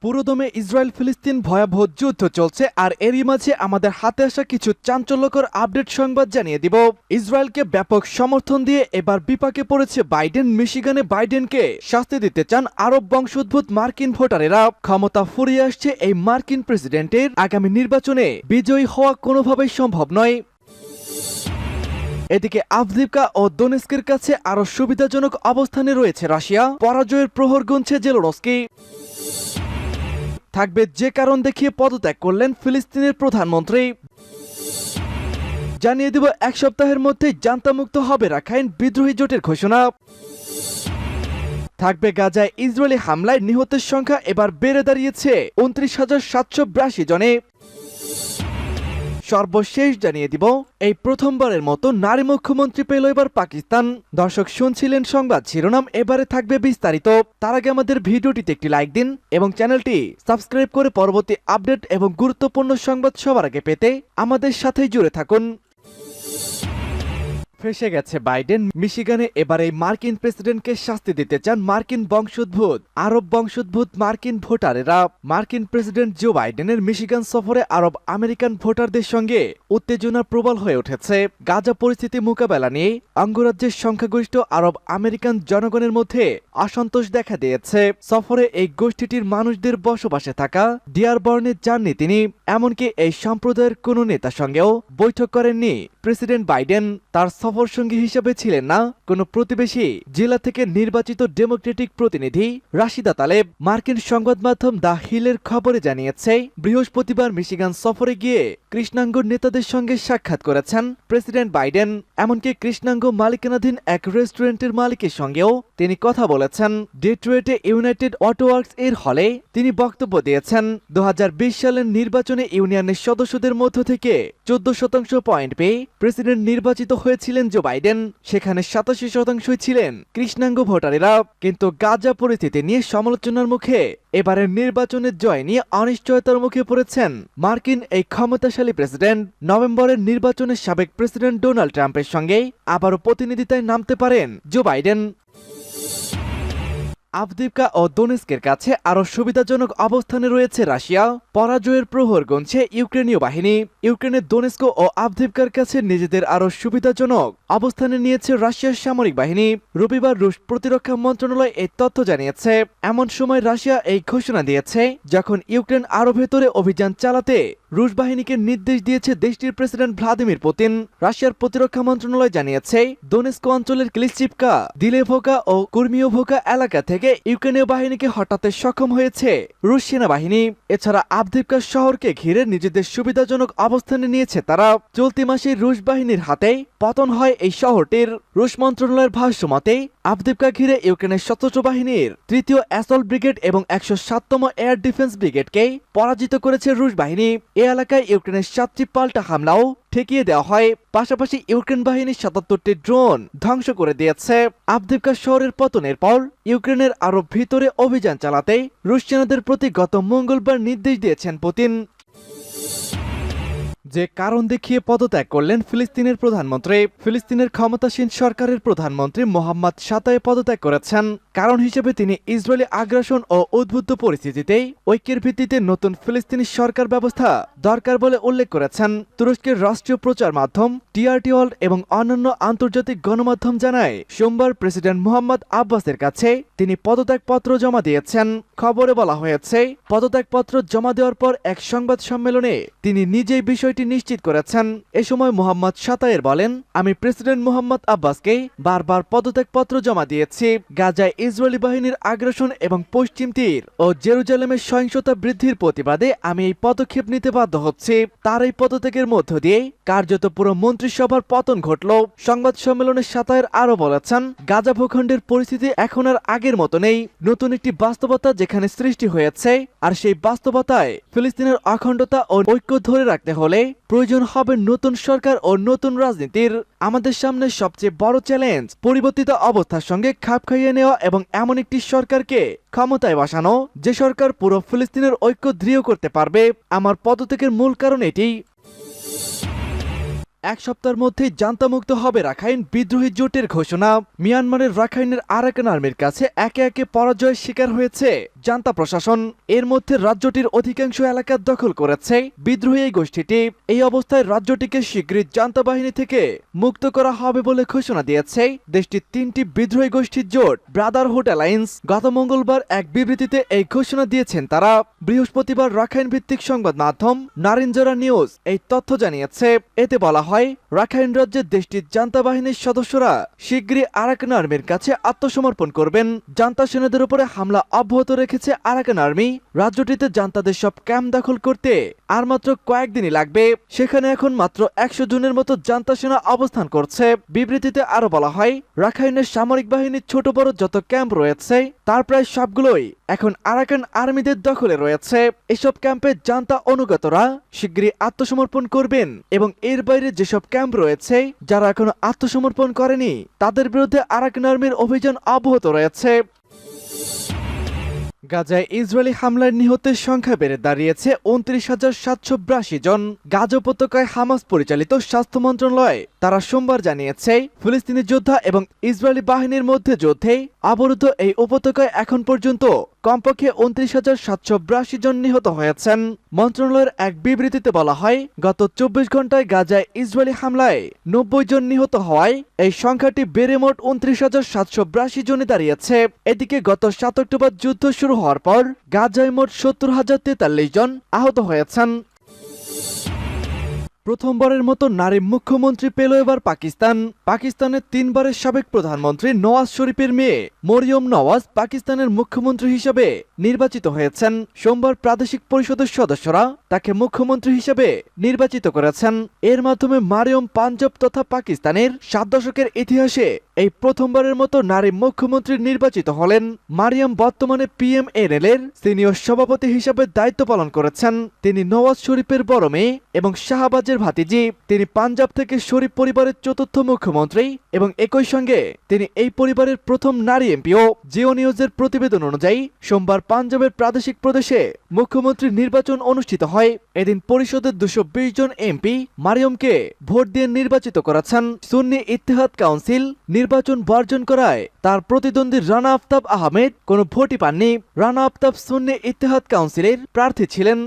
পুরোদমে ইসরায়েল ফিলিস্তিন ভয়াবহ যুদ্ধ চলছে, আর এরই মাঝে আমাদের হাতে আসা কিছু চাঞ্চল্যকর আপডেট সংবাদ জানিয়ে দিব। ইসরায়েলকে ব্যাপক সমর্থন দিয়ে এবার বিপাকে পড়েছে বাইডেন। মিশিগানে বাইডেনকে শাস্তি দিতে চান আরব বংশোদ্ভূত মার্কিন ভোটারেরা। ক্ষমতা ফুরিয়ে আসছে এই মার্কিন প্রেসিডেন্টের। আগামী নির্বাচনে বিজয়ী হওয়া কোনোভাবেই সম্ভব নয়। এদিকে আভদিভকা ও দোনেস্কের কাছে আরো সুবিধাজনক অবস্থানে রয়েছে রাশিয়া। পরাজয়ের প্রহর গুনছে জেলেনস্কি। থাকবে যে কারণ দেখিয়ে পদত্যাগ করলেন ফিলিস্তিনের প্রধানমন্ত্রী। জানিয়ে দিব এক সপ্তাহের মধ্যেই জান্তামুক্ত হবে রাখাইন বিদ্রোহী জোটের ঘোষণা। থাকবে গাজায় ইসরায়েলি হামলায় নিহতের সংখ্যা এবার বেড়ে দাঁড়িয়েছে 29,782 জনে। সর্বশেষ জানিয়ে দিব এই প্রথমবারের মতো নারী মুখ্যমন্ত্রী পেল এবার পাকিস্তান। দর্শক শুনছিলেন সংবাদ শিরোনাম, এবারে থাকবে বিস্তারিত। তার আগে আমাদের ভিডিওটিতে একটি লাইক দিন এবং চ্যানেলটি সাবস্ক্রাইব করে পরবর্তী আপডেট এবং গুরুত্বপূর্ণ সংবাদ সবার আগে পেতে আমাদের সাথেই জুড়ে থাকুন। ফেসে গেছে বাইডেন। মিশিগানে এবার এই মার্কিন প্রেসিডেন্টকে শাস্তি দিতে চান মার্কিন বংশোদ্ভূত আরব বংশোদ্ভূত মার্কিন ভোটারেরা। মার্কিন প্রেসিডেন্ট জো বাইডেনের মিশিগান সফরে আরব আমেরিকান ভোটারদের সঙ্গে উত্তেজনা প্রবল হয়ে উঠেছে। গাজা পরিস্থিতি মোকাবেলা নিয়ে অঙ্গরাজ্যের সংখ্যাগরিষ্ঠ আরব আমেরিকান জনগণের মধ্যে অসন্তোষ দেখা দিয়েছে। সফরে এই গোষ্ঠীটির মানুষদের বসবাসে থাকা ডিয়ারবর্নে যাননি তিনি। এমনকি এই সম্প্রদায়ের কোনো নেতার সঙ্গেও বৈঠক করেননি প্রেসিডেন্ট বাইডেন। তার সফর সঙ্গী হিসেবে ছিলেন না কোনো প্রতিবেশী জেলা থেকে নির্বাচিত ডেমোক্রেটিক প্রতিনিধি রাশিদা তালেব। মার্কিন সংবাদ মাধ্যম দ্য হিলের খবরে জানিয়েছে, বৃহস্পতিবার মিশিগান সফরে গিয়ে কৃষ্ণাঙ্গ নেতাদের সঙ্গে সাক্ষাৎ করেছেন প্রেসিডেন্ট বাইডেন। এমনকি কৃষ্ণাঙ্গ মালিকানাধীন এক রেস্টুরেন্টের মালিকের সঙ্গেও তিনি কথা বলেছেন। ডেট্রয়েটে ইউনাইটেড অটো ওয়ার্কস এর হলে তিনি বক্তব্য দিয়েছেন। 2020 সালের নির্বাচনে ইউনিয়নের সদস্যদের মধ্য থেকে 14% পয়েন্ট পেয়ে প্রেসিডেন্ট নির্বাচিত হয়েছিলেন জো বাইডেন। সেখানে 87% ছিলেন কৃষ্ণাঙ্গ ভোটারেরা। কিন্তু গাজা পরিস্থিতি নিয়ে সমালোচনার মুখে এবারের নির্বাচনের জয় নিয়ে অনিশ্চয়তার মুখে পড়েছেন মার্কিন এই ক্ষমতাশালী প্রেসিডেন্ট। নভেম্বরের নির্বাচনে সাবেক প্রেসিডেন্ট ডোনাল্ড ট্রাম্পের সঙ্গে আবারও প্রতিনিধিতায় নামতে পারেন জো বাইডেন। আভদিভকা ও দোনেস্কের কাছে আরো সুবিধাজনক অবস্থানে রয়েছে রাশিয়া। পরাজয়ের প্রহর গুনছে ইউক্রেনীয় বাহিনী। ইউক্রেনের দোনেস্ক ও আভদিভকার কাছে নিজেদের আরো সুবিধাজনক অবস্থানে নিয়েছে রাশিয়ার সামরিক বাহিনী। রবিবার রুশ প্রতিরক্ষা মন্ত্রণালয় এই তথ্য জানিয়েছে। এমন সময় রাশিয়া এই ঘোষণা দিয়েছে যখন ইউক্রেন আরো ভেতরে অভিযান চালাতে রুশ বাহিনীকে নির্দেশ দিয়েছে দেশটির প্রেসিডেন্ট ভ্লাদিমির পুতিন। রাশিয়ার প্রতিরক্ষা মন্ত্রণালয় জানিয়েছে, দোনেস্ক অঞ্চলের ক্লিসচিভকা, দিলেভোকা ও কুর্মিওভোকা এলাকা থেকে ইউক্রেনীয় বাহিনীকে হটাতে সক্ষম হয়েছে রুশ সেনাবাহিনী। এছাড়া আভদিভকা শহরকে ঘিরে নিজেদের সুবিধাজনক অবস্থানে নিয়েছে তারা। চলতি মাসে রুশ বাহিনীর হাতে পতন হয় এই শহরটির। রুশ মন্ত্রণালয়ের ভাষ্য মতে, আভদিভকা ঘিরে ইউক্রেনের সশস্ত্র বাহিনীর 3য় অ্যাসল্ট ব্রিগেড এবং 107তম এয়ার ডিফেন্স ব্রিগেডকে পরাজিত করেছে রুশ বাহিনী। এ এলাকায় ইউক্রেনের 7টি পাল্টা হামলাও ঠেকিয়ে দেওয়া হয়। পাশাপাশি ইউক্রেন বাহিনী 77টি ড্রোন ধ্বংস করে দিয়েছে। আভদিভকা শহরের পতনের পর ইউক্রেনের আরো ভিতরে অভিযান চালাতে রুশ সেনাদের প্রতি গত মঙ্গলবার নির্দেশ দিয়েছেন পুতিন। যে কারণ দেখিয়ে পদত্যাগ করলেন ফিলিস্তিনের প্রধানমন্ত্রী। ফিলিস্তিনের ক্ষমতাসীন সরকারের প্রধানমন্ত্রী মোহাম্মদ শাতায়ে পদত্যাগ করেছেন। কারণ হিসেবে তিনি ইসরায়েলি আগ্রাসন ও উদ্বুদ্ধ পরিস্থিতিতে ঐক্যের ভিত্তিতে নতুন ফিলিস্তিনি সরকার ব্যবস্থা দরকার বলে উল্লেখ করেছেন। তুরস্কের রাষ্ট্রীয় প্রচার মাধ্যম টিআরটি ওয়ার্ল্ড এবং অন্যান্য আন্তর্জাতিক গণমাধ্যম জানায়, সোমবার প্রেসিডেন্ট মোহাম্মদ আব্বাসের কাছে তিনি পদত্যাগপত্র জমা দিয়েছেন। খবরে বলা হয়েছে, পদত্যাগপত্র জমা দেওয়ার পর এক সংবাদ সম্মেলনে তিনি নিজেই বিষয়টি নিশ্চিত করেছেন। এ সময় মোহাম্মদ শাতায়ের বলেন, আমি প্রেসিডেন্ট মোহাম্মদ আব্বাসকে বারবার পদত্যাগপত্র জমা দিয়েছি। গাজায় ইসরায়েলি বাহিনীর আগ্রাসন এবং পশ্চিম তীর ও জেরুজালেমের সহিংসতা বৃদ্ধির প্রতিবাদে আমি এই পদক্ষেপ নিতে বাধ্য হচ্ছি। তার এই পদত্যাগের মধ্য দিয়ে কার্যত পুরো মন্ত্রিসভার পতন ঘটল। সংবাদ সম্মেলনে শাতায়ের আরো বলেছেন, গাজা ভূখণ্ডের পরিস্থিতি এখন আর আগের মতো নেই। নতুন একটি বাস্তবতা যেখানে সৃষ্টি হয়েছে, আর সেই বাস্তবতায় ফিলিস্তিনের অখণ্ডতা ও ঐক্য ধরে রাখতে হলে প্রয়োজন হবে নতুন সরকার ও নতুন রাজনীতির। আমাদের সামনে সবচেয়ে বড় চ্যালেঞ্জ পরিবর্তিত অবস্থার সঙ্গে খাপ খাইয়ে নেওয়া এবং এমন একটি সরকারকে ক্ষমতায় বসানো যে সরকার পুরো ফিলিস্তিনের ঐক্য দৃঢ় করতে পারবে। আমার পদত্যাগের মূল কারণ এটি। এক সপ্তাহের মধ্যেই জান্তামুক্ত হবে রাখাইন, বিদ্রোহী জোটের ঘোষণা। মিয়ানমারের রাখাইনের আরাকান আর্মির কাছে একে একে পরাজয়ের শিকার হয়েছে জান্তা প্রশাসন। এর মধ্যে রাজ্যটির অধিকাংশ এলাকা দখল করেছে বিদ্রোহী এই গোষ্ঠীটি। এই অবস্থায় রাজ্যটিকে শীঘ্রই জান্তা বাহিনী থেকে মুক্ত করা হবে বলে ঘোষণা দিয়েছে দেশটির 3টি বিদ্রোহী গোষ্ঠীর জোট ব্রাদারহুড অ্যালায়েন্স। গত মঙ্গলবার এক বিবৃতিতে এই ঘোষণা দিয়েছেন তারা। বৃহস্পতিবার রাখাইন ভিত্তিক সংবাদ মাধ্যম নারিনজরা নিউজ এই তথ্য জানিয়েছে। এতে বলা হয়, রাখাইন রাজ্যের দেশটির জান্তা বাহিনীর সদস্যরা শীঘ্রই আরাকান আর্মির কাছে আত্মসমর্পণ করবেন। জান্তা সেনাদের উপরে হামলা অব্যাহত রেখেছে আরাকান আর্মি। রাজ্যটিতে জান্তাদের সব ক্যাম্প দখল করতে আর মাত্র কয়েকদিনই লাগবে। সেখানে এখন মাত্র 100 জনের মতো জান্তা সেনা অবস্থান করছে। বিবৃতিতে আরো বলা হয়, রাখাইনের সামরিক বাহিনীর ছোট বড় যত ক্যাম্প রয়েছে তার প্রায় সবগুলোই এখন আরাকান আর্মিদের দখলে রয়েছে। এসব ক্যাম্পে জান্তা অনুগতরা শীঘ্রই আত্মসমর্পণ করবেন এবং এর বাইরে যেসব ক্যাম্প রয়েছে যারা এখনো আত্মসমর্পণ করেনি তাদের বিরুদ্ধে আরাকান আর্মির অভিযান অব্যাহত রয়েছে। গাজায় ইসরায়েলি হামলায় নিহতের সংখ্যা বেড়ে দাঁড়িয়েছে 29,782 জন। গাজা উপত্যকায় হামাস পরিচালিত স্বাস্থ্য মন্ত্রণালয় তারা সোমবার জানিয়েছে, ফিলিস্তিনি যোদ্ধা এবং ইসরায়েলি বাহিনীর মধ্যে যুদ্ধে অবরুদ্ধ এই উপত্যকায় এখন পর্যন্ত কমপক্ষে 29,782 জন নিহত হয়েছেন। মন্ত্রণালয়ের এক বিবৃতিতে বলা হয়, গত 24 ঘন্টায় গাজায় ইসরায়েলি হামলায় 90 জন নিহত হওয়ায় এই সংখ্যাটি বেড়ে মোট 29,782 জনে দাঁড়িয়েছে। এদিকে গত 7 অক্টোবর যুদ্ধ শুরু হওয়ার পর গাজায় মোট 70,043 জন আহত হয়েছেন। প্রথমবারের মতো নারী মুখ্যমন্ত্রী পেল এবার পাকিস্তান। পাকিস্তানের 3বারের সাবেক প্রধানমন্ত্রী নওয়াজ শরীফের মেয়ে মরিয়ম নওয়াজ পাকিস্তানের মুখ্যমন্ত্রী হিসেবে নির্বাচিত হয়েছেন। সোমবার প্রাদেশিক পরিষদের সদস্যরা তাকে মুখ্যমন্ত্রী হিসেবে নির্বাচিত করেছেন। এর মাধ্যমে মারিয়ম পাঞ্জাব তথা পাকিস্তানের 7 দশকের ইতিহাসে এই প্রথমবারের মতো নারী মুখ্যমন্ত্রী নির্বাচিত হলেন। মারিয়াম বর্তমানে PMNL এর সিনিয়র সভাপতি হিসেবে দায়িত্ব পালন করেছেন। তিনি নওয়াজ শরীফের বড় মেয়ে এবং শাহবাজের ভাতিজি। তিনি পাঞ্জাব থেকে শরীফ পরিবারের 4র্থ মুখ্যমন্ত্রী এবং একই সঙ্গে তিনি এই পরিবারের প্রথম নারী এমপিও। জিও নিউজের প্রতিবেদন অনুযায়ী সোমবার পাঞ্জাবের প্রাদেশিক প্রদেশে মুখ্যমন্ত্রী নির্বাচন অনুষ্ঠিত হয়। এদিন পরিষদের 220 জন এমপি মারিয়মকে ভোট দিয়ে নির্বাচিত করেছেন। সুন্নি ইত্তেহাদ কাউন্সিল নির্বাচন বর্জন করায় তার প্রতিদ্বন্দ্বী রানা আফতাব আহমেদ কোনো ভোটই পাননি। রানা আফতাব সুন্নি ইত্তেহাদ কাউন্সিলের প্রার্থী ছিলেন।